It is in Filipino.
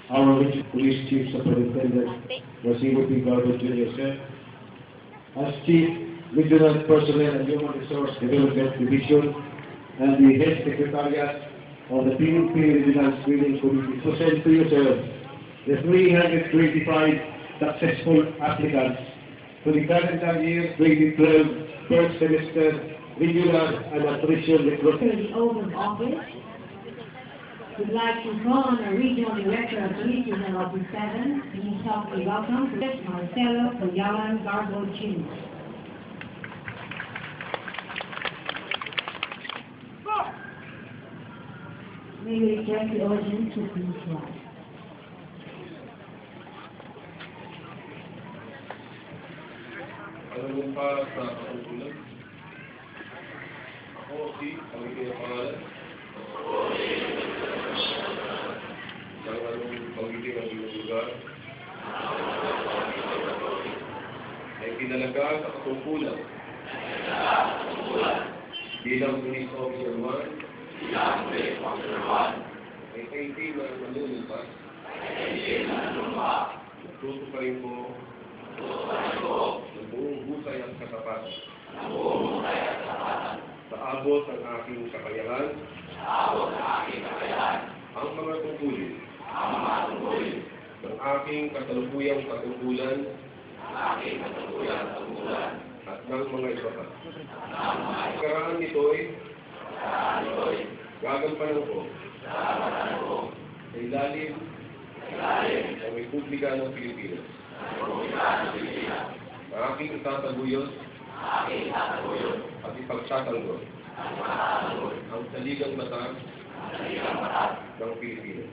Our Police Chief Superintendent, Rasibo P. Garbo Jr., sir. As Chief Regional Personnel and Human Resource Development Division and the Head Secretariat of the PNP Regional Screening Committee, to send to you, sir, the 325 successful applicants to the calendar year 2012 first semester regular and attrition recruitment. The oath of office. We'd like to call on the Regional Director of Police Regional Office 7. Please help me welcome Marcelo Coyalan Garbo Jr. May we request the audience to please rise. Alam mo pa sa katungkulan? Ako si Panginoon ng pangalan. Ang anong panggiting ng iyong lugar ay pinalagaan sa katungkulan bilang Police Officer 1 ay kaintin na manunumpas. Tuto pa rin po ng buong husay at katapatan sa abot ng aking kakayahan ang mga tungkulin ng aking kasalukuyang patungkulan at ng mga iba pa. Karaan nito'y gagampanan ko sa ilalim ng Republika ng Pilipinas. Ang aking itataguyod at ipagtatanggol ang saligang batas ng Pilipinas.